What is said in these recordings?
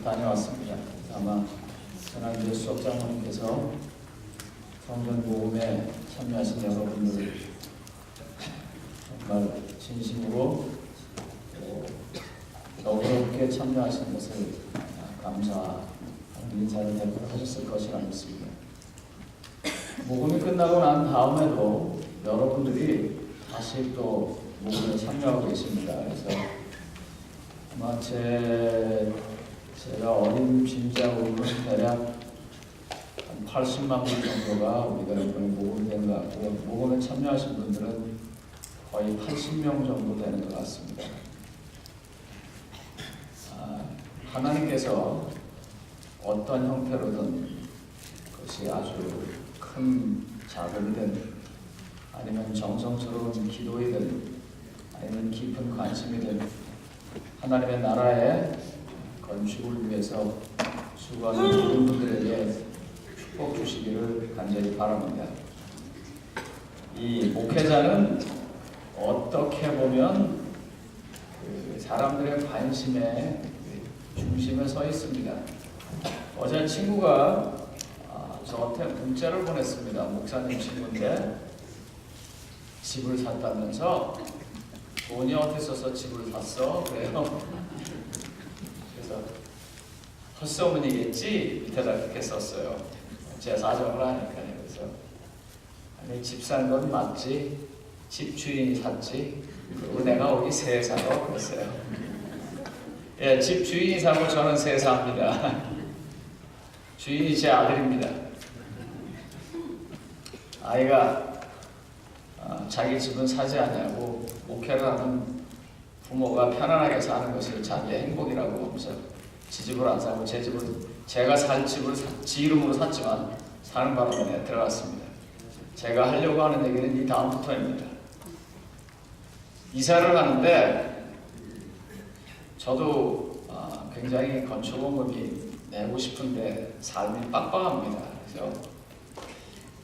다녀왔습니다. 아마 전환대 수석 장로님께서 성전 모금에 참여하신 여러분들 정말 진심으로 너그럽게 참여하신 것을 감사하는 인사를 대표하셨을 것이라 믿습니다. 모금이 끝나고 난 다음에도 여러분들이 다시 또 모금에 참여하고 계십니다. 그래서 아마 제가 어린 짐작으로는 대략 한 80만 분 정도가 우리가 이번에 모금된 것 같고, 모금에 참여하신 분들은 거의 80명 정도 되는 것 같습니다. 하나님께서 어떤 형태로든 그것이 아주 큰 자극이든 아니면 정성스러운 기도이든 아니면 깊은 관심이든 하나님의 나라의 건축을 위해서 수고하는 모든 분들에게 축복 주시기를 간절히 바랍니다. 이 목회자는 어떻게 보면 사람들의 관심의 중심에 서 있습니다. 어제 친구가 저한테 문자를 보냈습니다. 목사님 친구인데 집을 샀다면서 돈이 어디 있어서 집을 샀어? 그래요. 그래서 헛소문이겠지? 밑에다 그렇게 썼어요. 제 사정을 하니까요. 그래서 아니 집 산 건 맞지? 집 주인이 샀지? 그리고 내가 어디 새 사러? 그랬어요. 예, 집 주인이 사고 저는 새 삽니다. 주인이 제 아들입니다. 아이가 자기 집은 사지 않냐고 목회를 하는 부모가 편안하게 사는 것이 자기의 행복이라고 하면서 지 집을 안 사고 제 집을 제가 살 집을 지 이름으로 샀지만 사는 바람에 들어갔습니다. 제가 하려고 하는 얘기는 이 다음부터입니다. 이사를 하는데 저도 굉장히 건축원금이 내고 싶은데 삶이 빡빡합니다. 그래서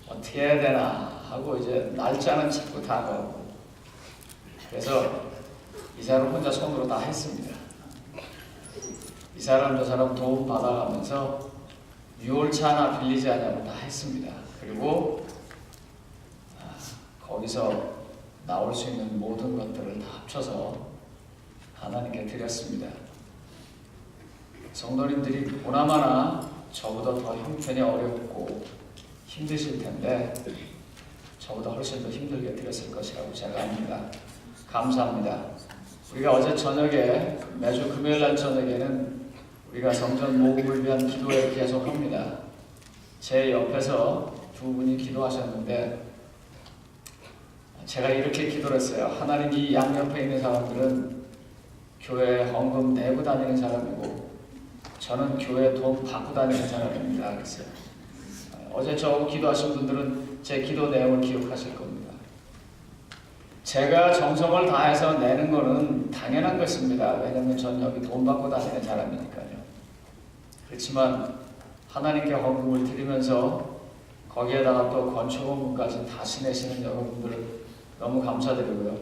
어떻게 해야 되나 하고 이제 날짜는 자꾸 다가오고, 그래서 이사를 혼자 손으로 다 했습니다. 이 사람 저 사람 도움 받아가면서 유월차 하나 빌리지 않냐고 다 했습니다. 그리고 거기서 나올 수 있는 모든 것들을 다 합쳐서 하나님께 드렸습니다. 성도님들이 보나마나 저보다 더 형편이 어렵고 힘드실 텐데 저보다 훨씬 더 힘들게 드렸을 것이라고 제가 압니다. 감사합니다. 우리가 어제 저녁에 매주 금요일날 저녁에는 우리가 성전 모금을 위한 기도회를 계속합니다. 제 옆에서 두 분이 기도하셨는데 제가 이렇게 기도를 했어요. 하나님, 이 양옆에 있는 사람들은 교회 헌금 내고 다니는 사람이고 저는 교회 돈 받고 다니는 사람입니다. 그랬어요. 어제 저 기도하신 분들은 제 기도 내용을 기억하실 겁니다. 제가 정성을 다해서 내는 거는 당연한 것입니다. 왜냐하면 전 여기 돈 받고 다니는 사람이니까요. 그렇지만 하나님께 헌금을 드리면서 거기에다가 또 건축원금까지 다시 내시는 여러분들 너무 감사드리고요.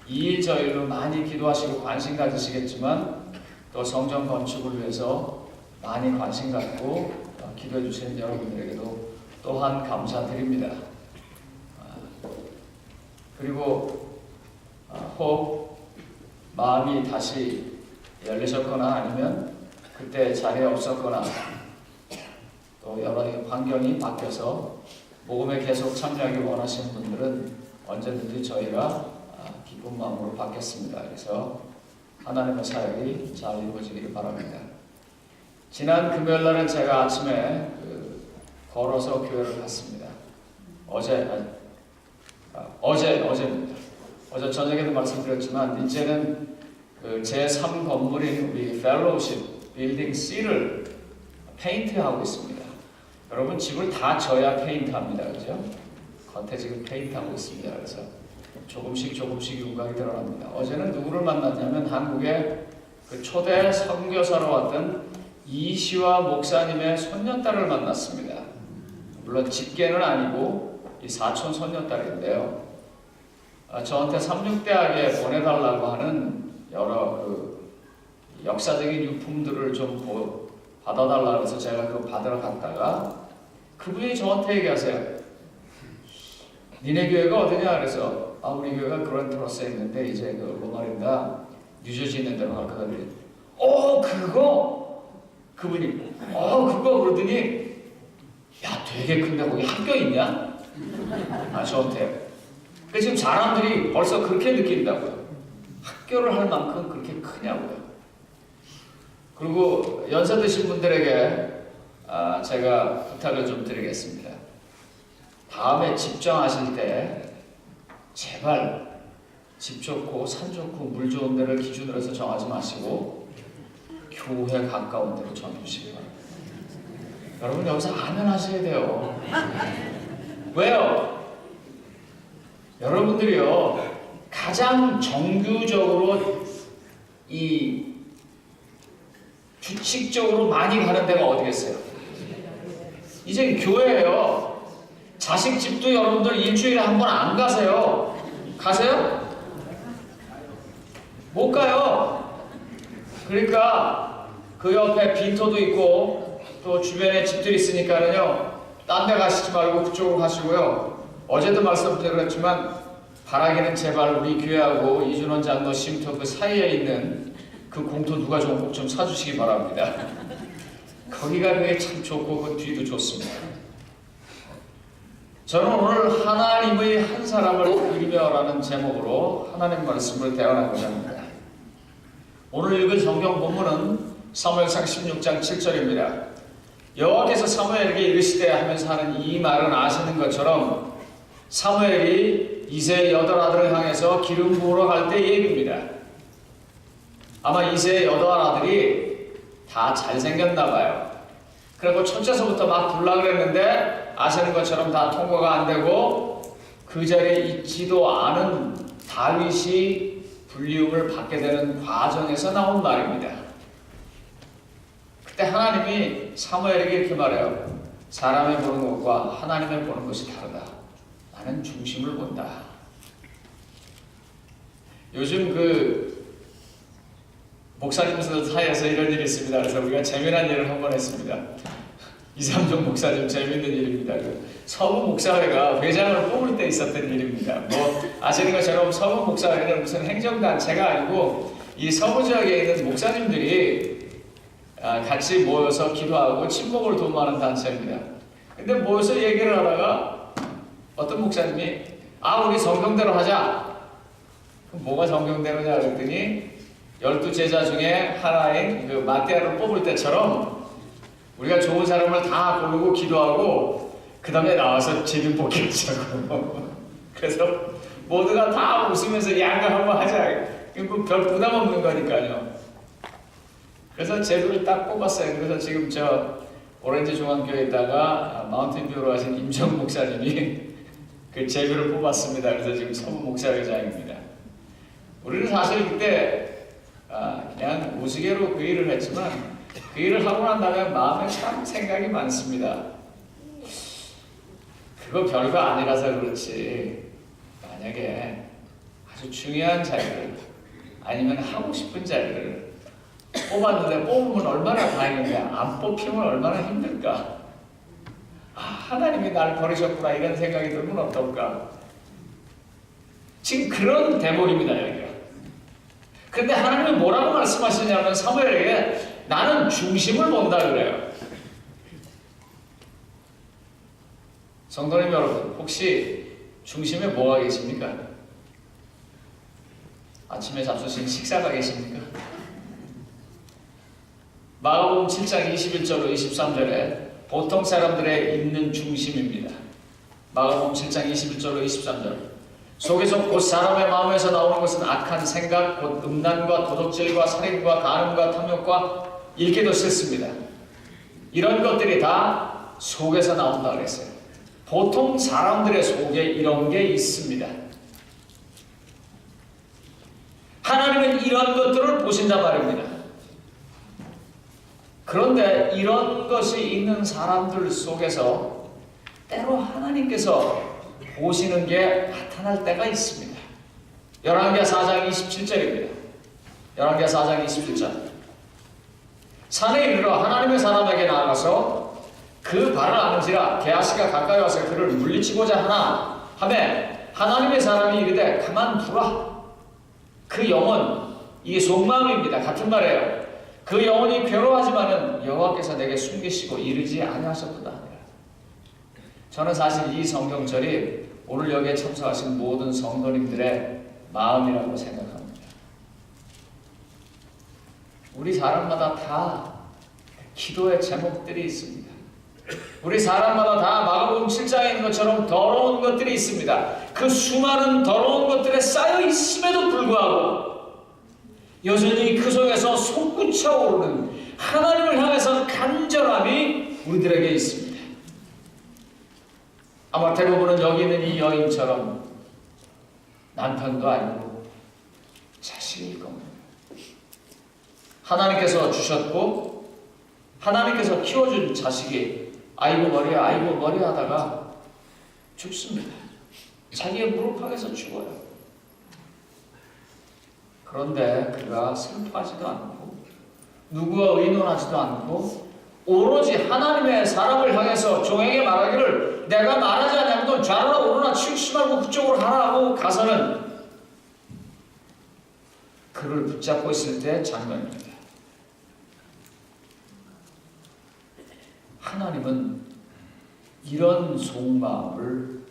이 일 저 일로 많이 기도하시고 관심 가지시겠지만 또 성전 건축을 위해서 많이 관심 갖고 기도해 주시는 여러분들에게도 또한 감사드립니다. 그리고 혹 마음이 다시 열리셨거나 아니면 그때 자리에 없었거나 또 여러 환경이 바뀌어서 모금에 계속 참여하기 원하시는 분들은 언제든지 저희가 기쁜 마음으로 받겠습니다. 그래서 하나님의 사역이 잘 이루어지기를 바랍니다. 지난 금요일날은 제가 아침에 걸어서 교회를 갔습니다. 어제입니다. 어제 저녁에도 말씀드렸지만 이제는 제3 건물인 우리 펠로우십 빌딩 C를 페인트하고 있습니다. 여러분 집을 다 져야 페인트합니다. 그죠? 겉에 지금 페인트하고 있습니다. 그래서 조금씩 윤곽이 드러납니다. 어제는 누구를 만났냐면 한국의 그 초대 선교사로 왔던 이시화 목사님의 손녀딸을 만났습니다. 물론 직계는 아니고 이 사촌 손녀딸인데요. 저한테 삼육대학에 보내달라고 하는 여러 역사적인 유품들을 좀 받아달라고 해서 제가 그거 받으러 갔다가 그분이 저한테 얘기하세요. 니네 교회가 어디냐? 그래서 우리 교회가 그랜트러스에 있는데 이제 그 말입니다. 뉴저지 있는 데로 갈 거다. 그거? 그분이 그거 그러더니 야 되게 큰데 거기 학교 있냐? 저한테. 그 지금 사람들이 벌써 그렇게 느낀다고요. 학교를 할 만큼 그렇게 크냐고요. 그리고 연세 드신 분들에게 제가 부탁을 좀 드리겠습니다. 다음에 집 정하실 때 제발 집 좋고 산 좋고 물 좋은 데를 기준으로 해서 정하지 마시고 교회 가까운 데로 정해주시기 바랍니다. 여러분 여기서 아멘 하셔야 돼요. 왜요? 여러분들이요 가장 정규적으로 이 규칙적으로 많이 가는 데가 어디겠어요? 이제 교회예요. 자식 집도 여러분들 일주일에 한 번 안 가세요? 가세요? 못 가요. 그러니까 그 옆에 빈터도 있고 또 주변에 집들이 있으니까는요 딴 데 가시지 말고 그쪽으로 가시고요. 어제도 말씀드렸지만 바라기는 제발 우리 교회하고 이준원 장로 쉼터 그 사이에 있는 그 공터 누가 좀 꼭 좀 사주시기 바랍니다. 거기가 그게 참 좋고 그 뒤도 좋습니다. 저는 오늘 하나님의 한 사람을 이루며라는 제목으로 하나님 말씀을 대언하고자 합니다. 오늘 읽은 성경 본문은 사무엘상 16장 7절입니다. 여호와께서 사무엘에게 이르시되 하면서 하는 이 말은 아시는 것처럼 사무엘이 이새의 8아들을 향해서 기름 부으러 갈 때 얘기입니다. 아마 이새의 8아들이 다 잘생겼나 봐요. 그리고 첫째서부터 막 불라 그랬는데 아시는 것처럼 다 통과가 안 되고 그 자리에 있지도 않은 다윗이 불리움을 받게 되는 과정에서 나온 말입니다. 그때 하나님이 사무엘에게 이렇게 말해요. 사람의 보는 것과 하나님의 보는 것이 다르다. 나는 중심을 본다. 요즘 그 목사님들 사이에서 이런 일이 있습니다. 그래서 우리가 재미난 일을 한번 했습니다. 이삼종 목사님 재미있는 일입니다. 서부 목사회가 회장을 뽑을 때 있었던 일입니다. 아시는 것처럼 서부 목사회는 무슨 행정단체가 아니고 이 서부 지역에 있는 목사님들이 같이 모여서 기도하고 친목을 도모하는 단체입니다. 근데 모여서 얘기를 하다가 어떤 목사님이 우리 성경대로 하자. 그럼 뭐가 성경대로냐 그랬더니 12제자 중에 하나인 그 마띠아를 뽑을 때처럼 우리가 좋은 사람을 다 고르고 기도하고 그 다음에 나와서 제비 뽑기 하자고. 그래서 모두가 다 웃으면서 양가 한번 하자. 별 부담 없는 거니까요. 그래서 제비를 딱 뽑았어요. 그래서 지금 저 오렌지 중앙교회에다가 마운틴뷰로 하신 임정 목사님이 그 제비를 뽑았습니다. 그래서 지금 서부 목사회장입니다. 우리는 사실 그때 그냥 우스개로 그 일을 했지만 그 일을 하고 난 다음에 마음에 참 생각이 많습니다. 그거 별거 아니라서 그렇지 만약에 아주 중요한 자리를 아니면 하고 싶은 자리를 뽑았는데 뽑으면 얼마나 다행인데 안 뽑히면 얼마나 힘들까. 하나님이 나를 버리셨구나 이런 생각이 들면 어떨까. 지금 그런 대목입니다 여기가. 근데 하나님은 뭐라고 말씀하시냐면 사무엘에게 나는 중심을 본다 그래요. 성도님 여러분 혹시 중심에 뭐가 계십니까? 아침에 잡수신 식사가 계십니까? 마가복음 7장 21절로 23절에 보통 사람들의 있는 중심입니다. 마가복음 7장 21절로 23절 속에서 곧 사람의 마음에서 나오는 것은 악한 생각, 곧 음란과 도적질과 살인과 간음과 탐욕과 읽기도 싫습니다. 이런 것들이 다 속에서 나온다 그랬어요. 보통 사람들의 속에 이런 게 있습니다. 하나님은 이런 것들을 보신단 말입니다. 그런데 이런 것이 있는 사람들 속에서 때로 하나님께서 보시는 게 나타날 때가 있습니다. 열왕기하 4장 27절입니다. 열왕기하 4장 27절 산에 이르러 하나님의 사람에게 나아가서 그 발을 아는지라 게하시가 가까이 와서 그를 물리치고자 하나 하매 하나님의 사람이 이르되 가만두라. 그 영혼, 이게 속마음입니다. 같은 말이에요. 그 영혼이 괴로워하지만은 여호와께서 내게 숨기시고 이르지 아니하셨도다. 저는 사실 이 성경절이 오늘 여기에 참석하신 모든 성도님들의 마음이라고 생각합니다. 우리 사람마다 다 기도의 제목들이 있습니다. 우리 사람마다 다 마가복음 7장에 있는 것처럼 더러운 것들이 있습니다. 그 수많은 더러운 것들에 쌓여 있음에도 불구하고 여전히 그 속에서 솟구쳐 오르는 하나님을 향해서 간절함이 우리들에게 있습니다. 아마 대부분은 여기 있는 이 여인처럼 남편도 아니고 자식일 겁니다. 하나님께서 주셨고 하나님께서 키워준 자식이 아이고 머리야 아이고 머리 하다가 죽습니다. 자기의 무릎팍에서 죽어요. 그런데 그가 슬퍼하지도 않고 누구와 의논하지도 않고 오로지 하나님의 사람을 향해서 종에게 말하기를 내가 말하지 않냐면 좌로나 오로나 치우치지 말고 그쪽으로 하라 하고 가서는 그를 붙잡고 있을 때 장면입니다. 하나님은 이런 속마음을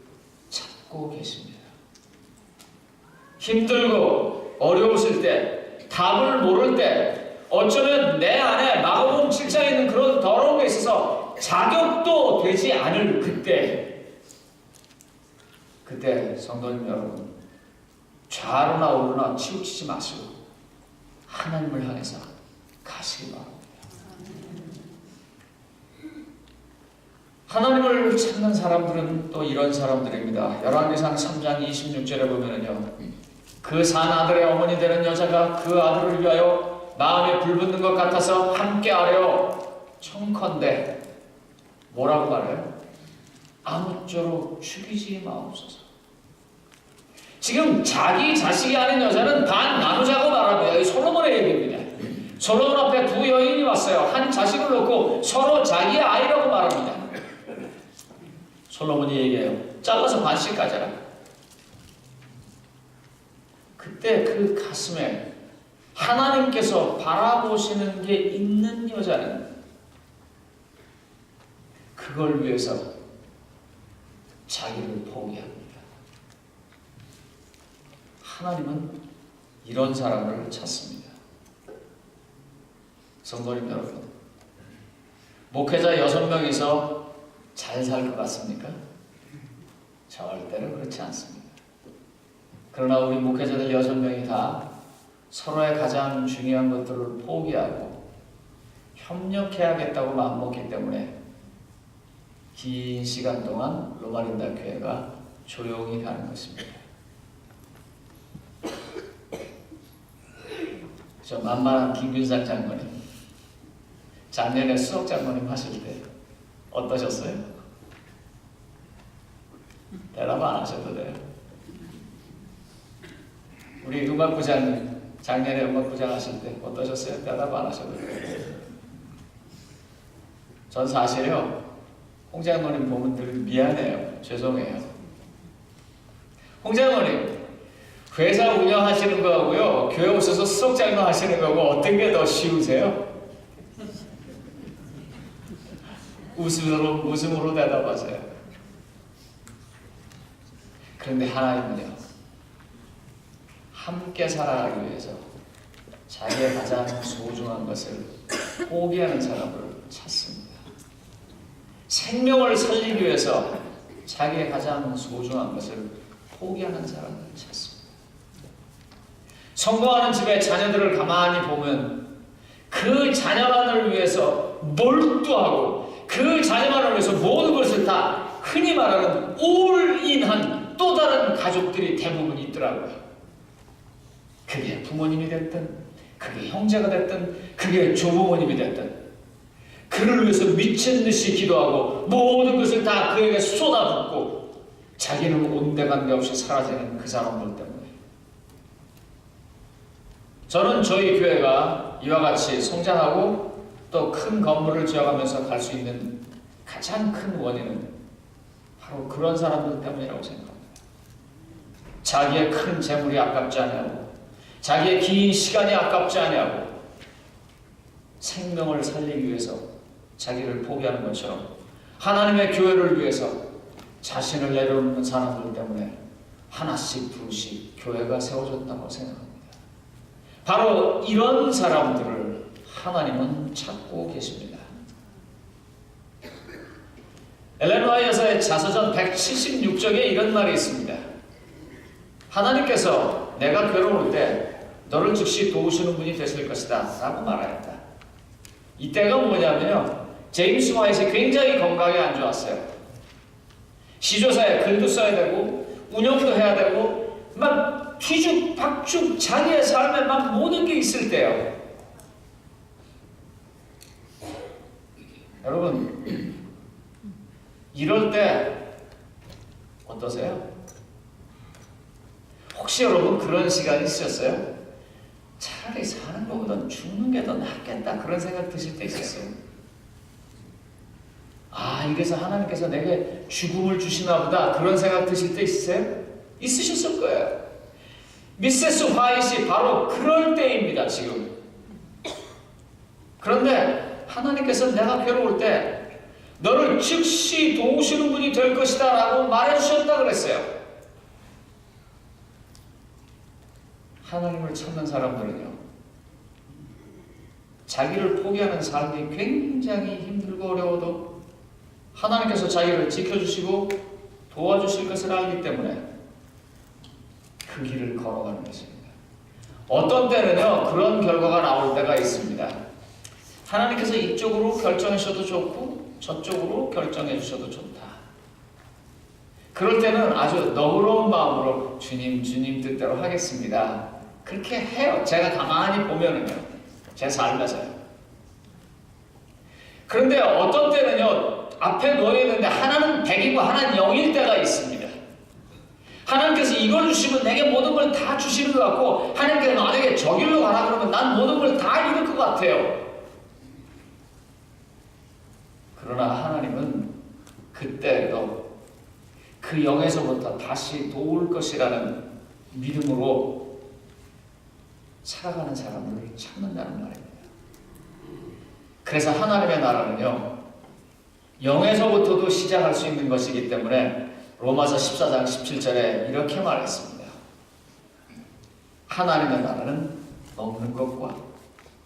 찾고 계십니다. 힘들고 어려우실 때, 답을 모를 때, 어쩌면 내 안에 마가복음 7장에 있는 그런 더러운 게 있어서 자격도 되지 않을 그때 성도님 여러분, 좌로나 오로나 치우치지 마시고 하나님을 향해서 가시기 바랍니다. 하나님을 찾는 사람들은 또 이런 사람들입니다. 열왕기상 3장 26절에 보면은요, 그 산 아들의 어머니 되는 여자가 그 아들을 위하여 마음에 불붙는 것 같아서 함께 하려 청컨대 뭐라고 말해요? 아무쪼록 죽이지 마옵소서. 지금 자기 자식이 아닌 여자는 단 나누자고 말합니다. 이 솔로몬의 얘기입니다. 솔로몬 앞에 두 여인이 왔어요. 한 자식을 놓고 서로 자기의 아이라고 말합니다. 솔로몬이 얘기해요. 잘라서 반씩 가져라. 그때 그 가슴에 하나님께서 바라보시는 게 있는 여자는 그걸 위해서 자기를 포기합니다. 하나님은 이런 사람을 찾습니다. 성도님 여러분, 목회자 6명이서 잘 살 것 같습니까? 절대로 그렇지 않습니다. 그러나 우리 목회자들 6명이 다 서로의 가장 중요한 것들을 포기하고 협력해야겠다고 마음먹기 때문에 긴 시간 동안 로마린다 교회가 조용히 가는 것입니다. 저 만만한 김균상 장로님, 작년에 수석 장로님 하실 때 어떠셨어요? 대답 안 하셔도 돼요. 우리 음악부장님, 작년에 음악부장 하실 때 어떠셨어요? 대답 안 하셔도 돼요. 전 사실요, 홍 장로님 보면 늘 미안해요. 죄송해요. 홍 장로님, 회사 운영하시는 거하고요, 교회 오셔서 수석 장로 하시는 거하고 어떤 게 더 쉬우세요? 웃음으로 대답하세요. 그런데 하나님은요, 함께 살아가기 위해서 자기의 가장 소중한 것을 포기하는 사람을 찾습니다. 생명을 살리기 위해서 자기의 가장 소중한 것을 포기하는 사람을 찾습니다. 성공하는 집의 자녀들을 가만히 보면 그 자녀만을 위해서 몰두하고 그 자녀만을 위해서 모든 것을 다 흔히 말하는 올인한 또 다른 가족들이 대부분 있더라고요. 그게 부모님이 됐든 그게 형제가 됐든 그게 조부모님이 됐든 그를 위해서 미친 듯이 기도하고 모든 것을 다 그에게 쏟아붓고 자기는 온데간데 없이 사라지는 그 사람들 때문에 저는 저희 교회가 이와 같이 성장하고 또 큰 건물을 지어가면서 갈 수 있는 가장 큰 원인은 바로 그런 사람들 때문이라고 생각합니다. 자기의 큰 재물이 아깝지 않냐고, 자기의 긴 시간이 아깝지 않냐고, 생명을 살리기 위해서 자기를 포기하는 것처럼 하나님의 교회를 위해서 자신을 내려놓는 사람들 때문에 하나씩 둘씩 교회가 세워졌다고 생각합니다. 바로 이런 사람들을 하나님은 찾고 계십니다. 엘렌 화이트 여사의 자서전 176쪽에 이런 말이 있습니다. 하나님께서 내가 괴로울 때 너를 즉시 도우시는 분이 되실 것이다 라고 말하였다. 이때가 뭐냐면요, 제임스 화이트이 굉장히 건강이 안 좋았어요. 시조사에 글도 써야 되고 운영도 해야 되고 막 뒤죽박죽 자기의 삶에 막 모든 게 있을 때요. 여러분, 이럴 때 어떠세요? 혹시 여러분 그런 시간이 있으셨어요? 차라리 사는 것보다 죽는 게 더 낫겠다 그런 생각 드실 때 있었어요? 아, 이래서 하나님께서 내게 죽음을 주시나 보다 그런 생각 드실 때 있으세요? 있으셨을 거예요. 미세스 화이트이 바로 그럴 때입니다, 지금. 그런데 하나님께서 내가 괴로울 때 너를 즉시 도우시는 분이 될 것이다 라고 말해주셨다 그랬어요. 하나님을 찾는 사람들은요, 자기를 포기하는 삶이 굉장히 힘들고 어려워도 하나님께서 자기를 지켜주시고 도와주실 것을 알기 때문에 그 길을 걸어가는 것입니다. 어떤 때는요, 그런 결과가 나올 때가 있습니다. 하나님께서 이쪽으로 결정해 주셔도 좋고 저쪽으로 결정해 주셔도 좋다. 그럴 때는 아주 너그러운 마음으로 주님 뜻대로 하겠습니다. 그렇게 해요. 제가 가만히 보면은요, 제 삶에서요. 그런데 어떤 때는요, 앞에 놓여 있는데 하나는 100이고 하나는 0일 때가 있습니다. 하나님께서 이걸 주시면 내게 모든 걸 다 주시는 것 같고, 하나님께서 만약에 저길로 가라 그러면 난 모든 걸 다 잃을 것 같아요. 그러나 하나님은 그때도 그 영에서부터 다시 도울 것이라는 믿음으로 살아가는 사람들을 찾는다는 말입니다. 그래서 하나님의 나라는요, 영에서부터도 시작할 수 있는 것이기 때문에 로마서 14장 17절에 이렇게 말했습니다. 하나님의 나라는 먹는 것과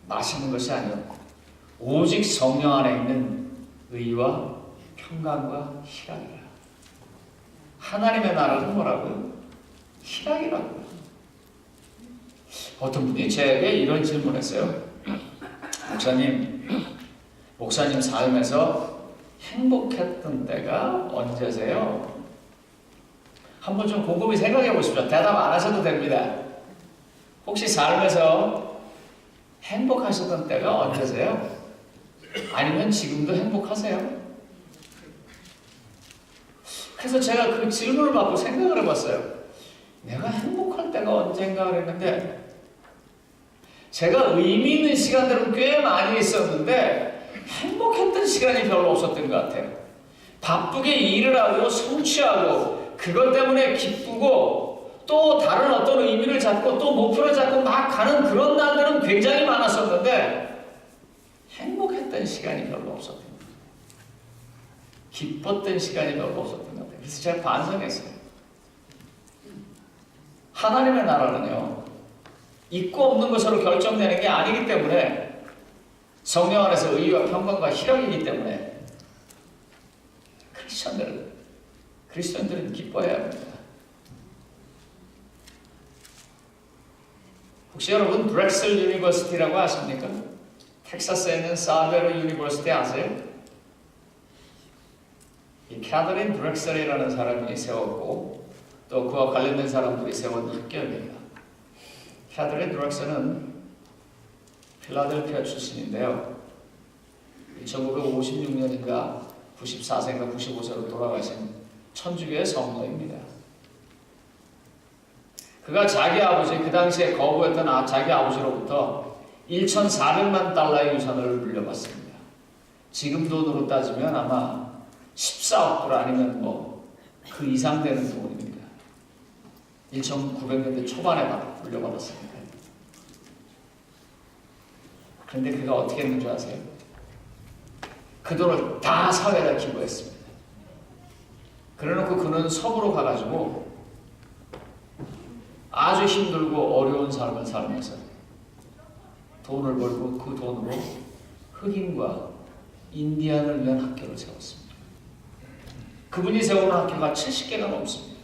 마시는 것이 아니요 오직 성령 안에 있는 의와 평강과 희락이라. 하나님의 나라는 뭐라고요? 희락이라고요. 어떤 분이 제게 이런 질문했어요. 목사님 삶에서 행복했던 때가 언제세요? 한번 좀 곰곰이 생각해 보십시오. 대답 안 하셔도 됩니다. 혹시 삶에서 행복하셨던 때가 언제세요? 아니면 지금도 행복하세요? 그래서 제가 그 질문을 받고 생각을 해봤어요. 내가 행복할 때가 언젠가 그랬는데, 제가 의미 있는 시간들은 꽤 많이 있었는데 행복했던 시간이 별로 없었던 것 같아요. 바쁘게 일을 하고 성취하고 그것 때문에 기쁘고 또 다른 어떤 의미를 잡고 또 목표를 잡고 막 가는 그런 날들은 굉장히 많았었는데 행복했던 시간이 별로 없었던 것 같아요. 기뻤던 시간이 별로 없었던 것 같아요. 그래서 제가 반성했어요. 하나님의 나라는요, 있고 없는 것으로 결정되는 게 아니기 때문에, 성령 안에서 의와 평강과 희락이기 때문에 크리스천들은 기뻐해야 합니다. 혹시 여러분 드렉슬 유니버시티라고 아십니까? 텍사스에 있는 사베르 유니버시티 아세요? 이 캐더린 드렉슬이라는 사람이 세웠고 또 그와 관련된 사람들이 세운 학교입니다. 캐더린 드렉슬은 필라델피아 출신인데요. 1956년인가 94세인가 95세로 돌아가신 천주교의 성도입니다. 그가 자기 아버지, 그 당시에 거부했던 자기 아버지로부터 $1,400만 유산을 물려받습니다. 지금 돈으로 따지면 아마 14억 불 아니면 뭐 그 이상 되는 돈입니다. 1900년대 초반에 물려받았습니다. 그런데 그가 어떻게 했는 줄 아세요? 그 돈을 다 사회에다 기부했습니다. 그래놓고 그는 섬으로 가가지고 아주 힘들고 어려운 삶을 살면서 돈을 벌고 그 돈으로 흑인과 인디안을 위한 학교를 세웠습니다. 그분이 세우는 학교가 70개가 넘습니다.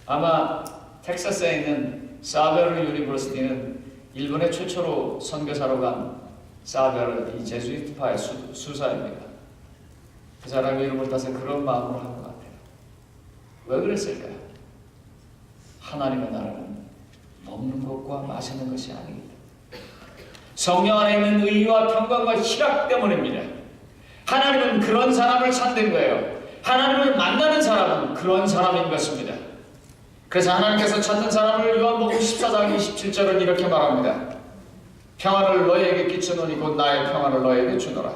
아마 텍사스에 있는 사베르 유니버시티는 일본의 최초로 선교사로 간 사베르 이 제수이트파의 수사입니다. 그 사람의 이름을 따서 그런 마음으로 한 것 같아요. 왜 그랬을까요? 하나님의 나라는 먹는 것과 마시는 것이 아닙니다. 성령 안에 있는 의와 평강과 희락 때문입니다. 하나님은 그런 사람을 찾는 거예요. 하나님을 만나는 사람은 그런 사람인 것입니다. 그래서 하나님께서 찾는 사람을 요한복음 14장 27절은 이렇게 말합니다. 평안을 너희에게 끼치노니 곧 나의 평안을 너희에게 주노라.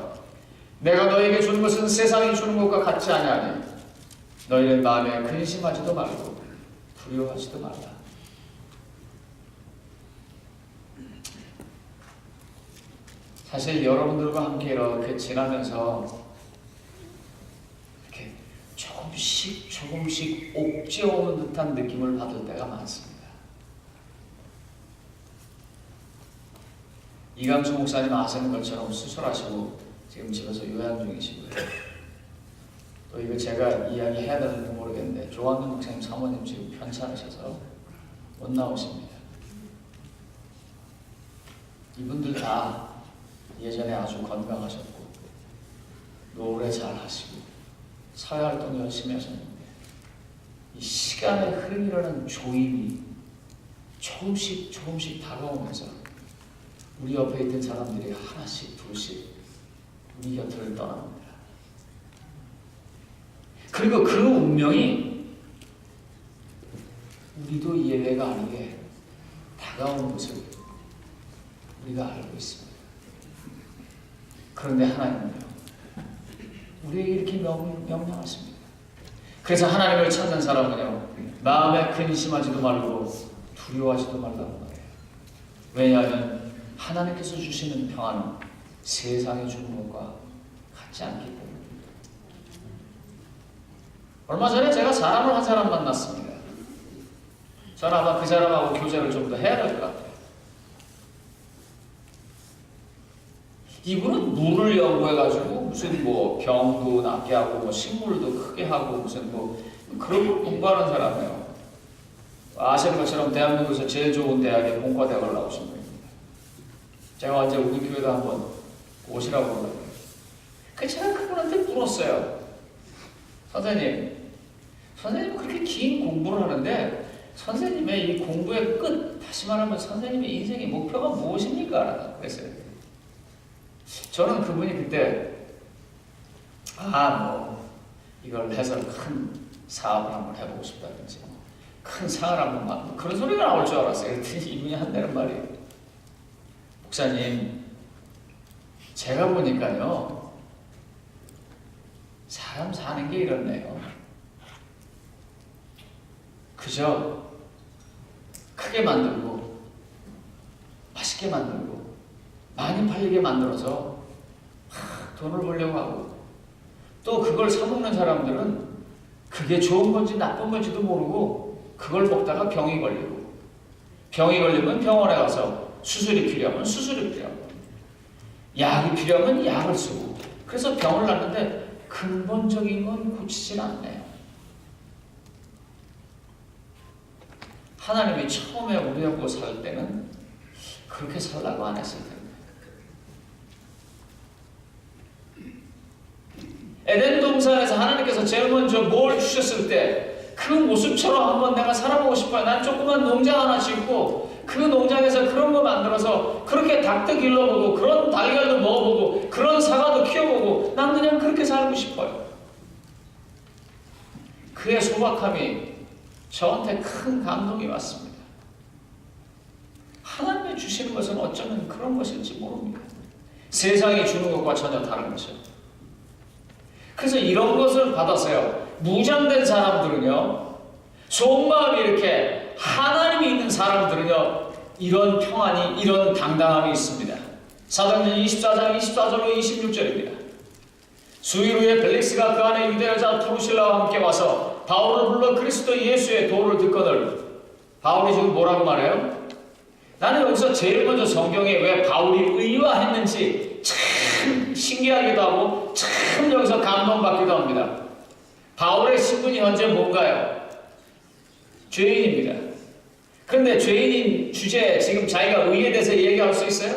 내가 너희에게 준 것은 세상이 주는 것과 같지 아니하니 너희는 마음에 근심하지도 말고 두려워하지도 말라. 사실 여러분들과 함께 이렇게 지나면서 이렇게 조금씩 옥죄어오는 듯한 느낌을 받을 때가 많습니다. 이강수 목사님 아시는 것처럼 수술하시고 지금 집에서 요양 중이시고요. 또 이거 제가 이야기해야 되는지 모르겠는데 조한근 목사님 사모님 지금 편찮으셔서 못 나오십니다. 이분들 다 예전에 아주 건강하셨고 노래 잘 하시고 사회활동 열심히 하셨는데 이 시간의 흐름이라는 조임이 조금씩 다가오면서 우리 옆에 있던 사람들이 하나씩 둘씩 우리 곁을 떠납니다. 그리고 그 운명이 우리도 예외가 아니게 다가온 것을 우리가 알고 있습니다. 그런데 하나님은요, 우리에게 이렇게 명령하십니다. 그래서 하나님을 찾는 사람은요, 마음에 근심하지도 말고 두려워하지도 말라고 말해요. 왜냐하면 하나님께서 주시는 평안은 세상이 주는 것과 같지 않기 때문입니다. 얼마 전에 제가 한 사람 만났습니다. 저는 아마 그 사람하고 교제를 좀 더 해야 될 것 같아요. 이분은 물을 연구해가지고 무슨 뭐 병도 낫게 하고 뭐 식물도 크게 하고 무슨 뭐 그런 걸 공부하는 사람이에요. 아시는 것처럼 대한민국에서 제일 좋은 대학에 공과대학을 나오신 분입니다. 제가 언제 우리 교회도 한번 오시라고 그러더라고요. 제가 그분한테 물었어요. 선생님 그렇게 긴 공부를 하는데 선생님의 이 공부의 끝, 다시 말하면 선생님의 인생의 목표가 무엇입니까? 그랬어요. 저는 그분이 그때 이걸 해서 큰 사업을 한번 해보고 싶다든지 큰 상을 한번 받고 그런 소리가 나올 줄 알았어요. 그랬더니 이분이 한다는 말이 목사님 제가 보니까요 사람 사는 게 이렇네요. 그저 크게 만들고 맛있게 만들고 많이 팔리게 만들어서 돈을 벌려고 하고 또 그걸 사먹는 사람들은 그게 좋은 건지 나쁜 건지도 모르고 그걸 먹다가 병이 걸리면 병원에 가서 수술이 필요하면 수술이 필요하고 약이 필요하면 약을 쓰고 그래서 병을 낳는데 근본적인 건 고치진 않네요. 하나님이 처음에 우리하고 살 때는 그렇게 살라고 안 했을 텐데 에덴 동산에서 하나님께서 제일 먼저 뭘 주셨을 때 그 모습처럼 한번 내가 살아보고 싶어요. 난 조그만 농장 하나 짓고 그 농장에서 그런 거 만들어서 그렇게 닭도 길러보고 그런 달걀도 먹어보고 그런 사과도 키워보고 난 그냥 그렇게 살고 싶어요. 그의 소박함이 저한테 큰 감동이 왔습니다. 하나님이 주시는 것은 어쩌면 그런 것일지 모릅니다. 세상이 주는 것과 전혀 다른 것이요. 그래서 이런 것을 받아서요, 무장된 사람들은요, 속마음이 이렇게 하나님이 있는 사람들은요, 이런 평안이, 이런 당당함이 있습니다. 사도행전 24장 24절로 26절입니다. 수일 후에 벨릭스가 그 안에 유대 여자 드루실라와 함께 와서 바울을 불러 그리스도 예수의 도를 듣거늘. 바울이 지금 뭐라고 말해요? 나는 여기서 제일 먼저 성경에 왜 바울이 의화했는지 참 신기하기도 하고 참 여기서 감동받기도 합니다. 바울의 신분이 현재 뭔가요? 죄인입니다. 그런데 죄인인 주제에 지금 자기가 의에 대해서 얘기할 수 있어요?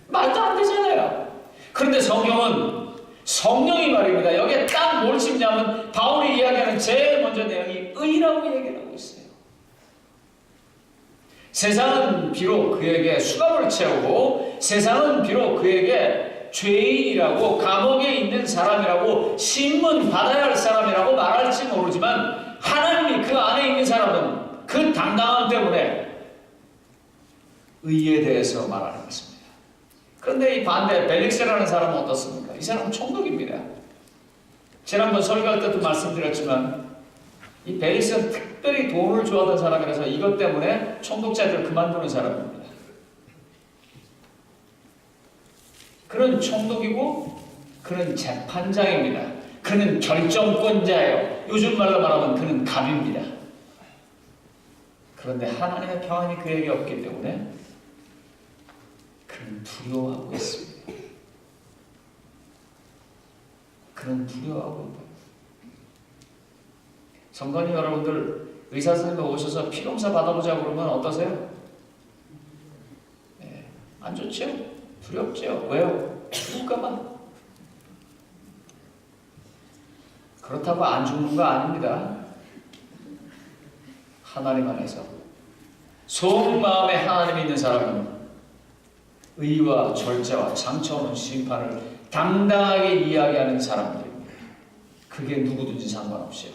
말도 안 되잖아요. 그런데 성경은 성령이 말입니다. 여기에 딱 뭘 짚냐면 바울이 이야기하는 제일 먼저 내용이 의라고 얘기를 하고 있어요. 세상은 비록 그에게 수갑을 채우고 세상은 비록 그에게 죄인이라고 감옥에 있는 사람이라고 신문 받아야 할 사람이라고 말할지 모르지만 하나님이 그 안에 있는 사람은 그 당당함 때문에 의에 대해서 말하는 것입니다. 그런데 이 반대 벨릭스라는 사람은 어떻습니까? 이 사람은 총독입니다. 지난번 설교할 때도 말씀드렸지만 이 벨릭스는 특별히 돈을 좋아하던 사람이라서 이것 때문에 총독자들을 그만두는 사람입니다. 그는 총독이고 그는 재판장입니다. 그는 결정권자예요. 요즘 말로 말하면 그는 갑입니다. 그런데 하나님의 평안이 그에게 없기 때문에 그는 두려워하고 있습니다. 그는 두려워하고 있다. 성도님 여러분들, 의사 선생님 오셔서 피검사 받아보자고 그러면 어떠세요? 네, 안 좋죠? 두렵죠? 왜요? 죽을까봐. 그렇다고 안 죽는 거 아닙니다. 하나님 안에서 속마음에 하나님이 있는 사람은 의와 절제와 장차 오는 심판을 당당하게 이야기하는 사람들입니다. 그게 누구든지 상관없이요.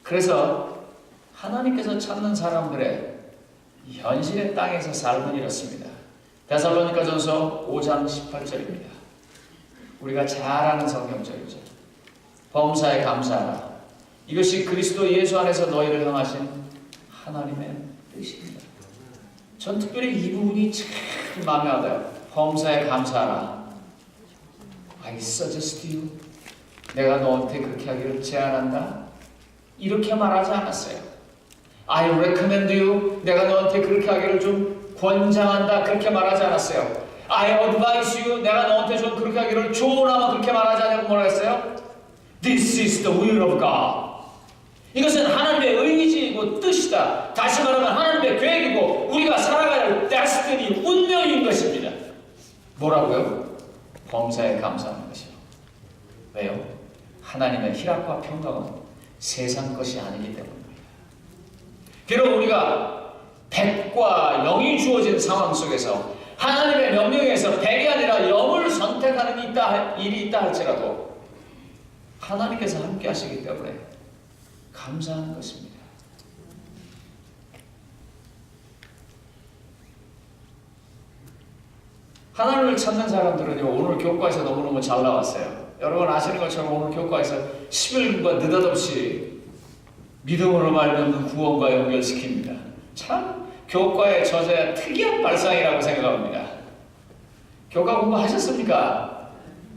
그래서 하나님께서 찾는 사람들의 현실의 땅에서 삶은 이렇습니다. 데살로니가전서 5장 18절입니다. 우리가 잘 아는 성경절이죠. 범사에 감사하라. 이것이 그리스도 예수 안에서 너희를 향하신 하나님의 뜻입니다. 전 특별히 이 부분이 참 마음에 와닿아요. 범사에 감사하라. I suggest you. 내가 너한테 그렇게 하기를 제안한다. 이렇게 말하지 않았어요. I recommend you. 내가 너한테 그렇게 하기를 좀 권장한다. 그렇게 말하지 않았어요. I advise you. 내가 너한테 좀 그렇게 하기를 조언하면 그렇게 말하지 않냐고 뭐라 했어요? This is the will of God. 이것은 하나님의 의지이고 뜻이다. 다시 말하면 하나님의 계획이고 우리가 살아가야 할 destiny, 운명인 것입니다. 뭐라고요? 범사에 감사하는 것이요. 왜요? 하나님의 희락과 평강은 세상 것이 아니기 때문입니다. 비록 우리가 백과 영이 주어진 상황 속에서 하나님의 명령에서 백이 아니라 영을 선택하는 일이 있다 할지라도 하나님께서 함께 하시기 때문에 감사하는 것입니다. 하나님을 찾는 사람들은요, 오늘 교과에서 너무너무 잘 나왔어요. 여러분 아시는 것처럼 오늘 교과에서 11군과 느닷없이 믿음으로 말미암는 구원과 연결시킵니다. 참 교과의 저자의 특이한 발상이라고 생각합니다. 교과 공부하셨습니까?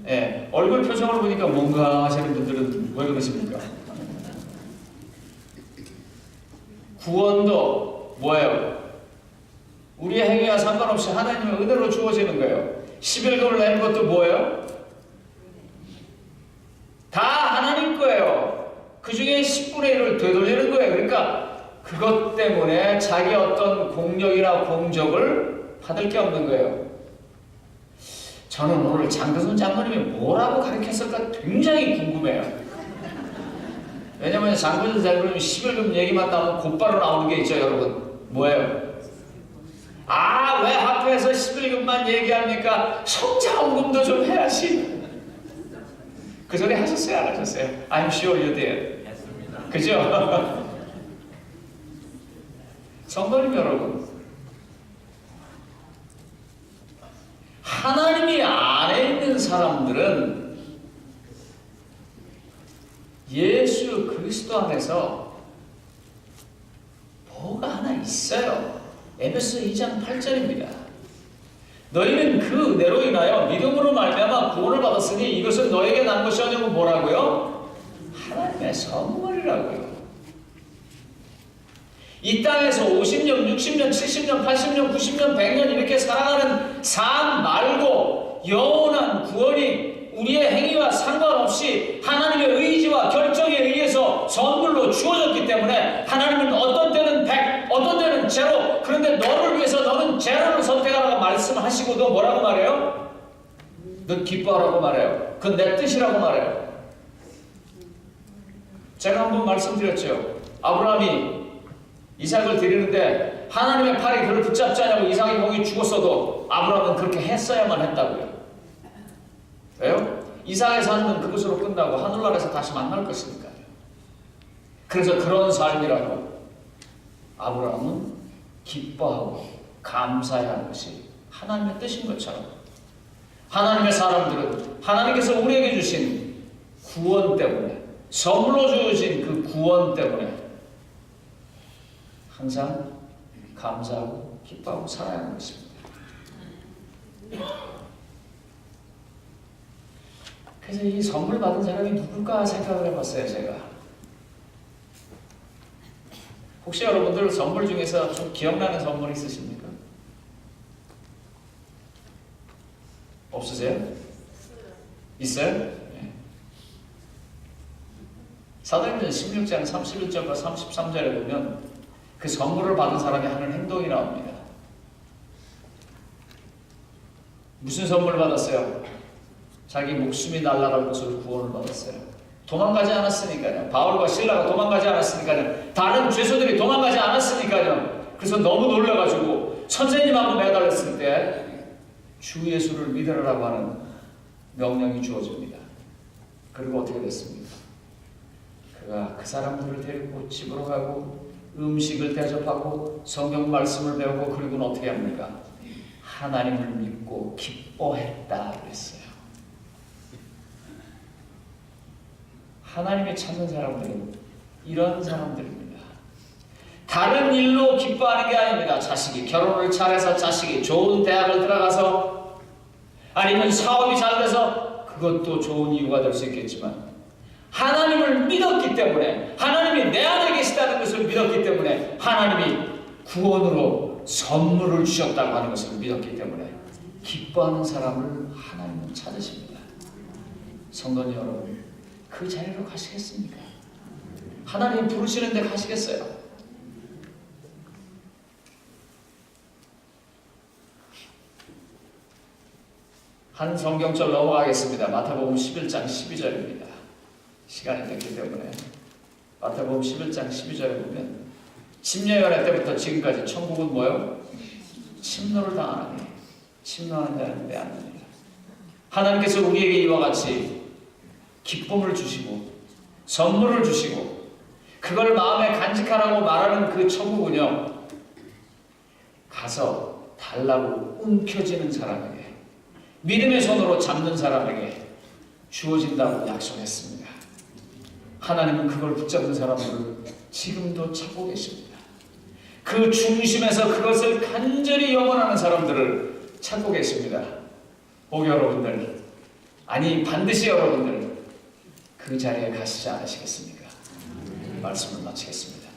예, 얼굴 표정을 보니까 뭔가 하시는 분들은 왜 그러십니까? 구원도 뭐예요? 우리의 행위와 상관없이 하나님의 은혜로 주어지는 거예요. 11금을 내는 것도 뭐예요? 다 하나님 거예요. 그 중에 10분의 1을 되돌리는 거예요. 그러니까 그것 때문에 자기 어떤 공력이나 공적을 받을 게 없는 거예요. 저는 오늘 장교순 장로님이 뭐라고 가르쳤을까 굉장히 궁금해요. 왜냐면 장교순 장로님이 11금 얘기만 나오면 곧바로 나오는 게 있죠, 여러분. 뭐예요? 아, 왜 학교에서 11금만 얘기합니까? 성자원금도 좀 해야지. 그 소리 하셨어요? 안 하셨어요? I'm sure you did. 그죠? 성도님 여러분, 하나님이 안에 있는 사람들은 예수 그리스도 안에서 뭐가 하나 있어요. 에베소 2장 8절입니다. 너희는 그 은혜로 인하여 믿음으로 말미암아 구원을 받았으니 이것은 너에게 난 것이 아니고 뭐라고요? 하나님의 선물이라고요. 이 땅에서 50년, 60년, 70년, 80년, 90년, 100년 이렇게 살아가는 삶 말고 영원한 구원이 우리의 행위와 상관없이 하나님의 의지와 결정에 의해서 선물로 주어졌기 때문에 하나님은 어떤 때는 100, 어떤 때는 제로, 그런데 너를 위해서 너는 제로를 선택하라고 말씀하시고도 뭐라고 말해요? 너 기뻐하라고 말해요. 그건 내 뜻이라고 말해요. 제가 한번 말씀드렸죠. 아브라함이 이삭을 드리는데 하나님의 팔이 그를 붙잡지 않냐고 이삭이 거기 죽었어도 아브라함은 그렇게 했어야만 했다고요. 왜요? 이삭의 삶은 그것으로 끝나고 하늘나라에서 다시 만날 것이니까요. 그래서 그런 삶이라고 아브라함은 기뻐하고 감사해야 하는 것이 하나님의 뜻인 것처럼 하나님의 사람들은 하나님께서 우리에게 주신 구원 때문에 선물로 주어진 그 구원 때문에 항상 감사하고 기뻐하고 살아야 하는 것입니다. 그래서 이 선물 받은 사람이 누굴까 생각을 해봤어요, 제가. 혹시 여러분들 선물 중에서 좀 기억나는 선물 있으십니까? 없으세요? 있어요? 네. 사도행전 16장 31절과 33절에 보면 그 선물을 받은 사람이 하는 행동이 나옵니다. 무슨 선물 받았어요? 자기 목숨이 날아갈 것으로 구원을 받았어요. 도망가지 않았으니까요. 바울과 실라가 도망가지 않았으니까요. 다른 죄수들이 도망가지 않았으니까요. 그래서 너무 놀라가지고 선생님하고 매달렸을 때 주 예수를 믿으라고 하는 명령이 주어집니다. 그리고 어떻게 됐습니까? 그가 그 사람들을 데리고 집으로 가고 음식을 대접하고 성경 말씀을 배우고 그리고는 어떻게 합니까? 하나님을 믿고 기뻐했다 그랬어요. 하나님이 찾는 사람들은 이런 사람들입니다. 다른 일로 기뻐하는 게 아닙니다. 자식이 결혼을 잘해서 자식이 좋은 대학을 들어가서 아니면 사업이 잘 돼서 그것도 좋은 이유가 될 수 있겠지만 하나님을 믿었기 때문에 하나님이 내 안에 계시다는 것을 믿었기 때문에 하나님이 구원으로 선물을 주셨다고 하는 것을 믿었기 때문에 기뻐하는 사람을 하나님은 찾으십니다. 성도님 여러분, 그 자리로 가시겠습니까? 하나님 부르시는 데 가시겠어요? 한 성경절 넘어가겠습니다. 마태복음 11장 12절입니다. 시간이 됐기 때문에 마태복음 11장 12절에 보면 침례요한의 때부터 지금까지 천국은 뭐요? 침노를 당하나니 침노하는 자는 빼앗느니라. 하나님께서 우리에게 이와 같이 기쁨을 주시고 선물을 주시고 그걸 마음에 간직하라고 말하는 그 천국은요, 가서 달라고 움켜쥐는 사람에게 믿음의 손으로 잡는 사람에게 주어진다고 약속했습니다. 하나님은 그걸 붙잡는 사람들을 지금도 찾고 계십니다. 그 중심에서 그것을 간절히 영원하는 사람들을 찾고 계십니다. 오 여러분들, 아니 반드시 여러분들 그 자리에 가시지 않으시겠습니까? 말씀을 마치겠습니다.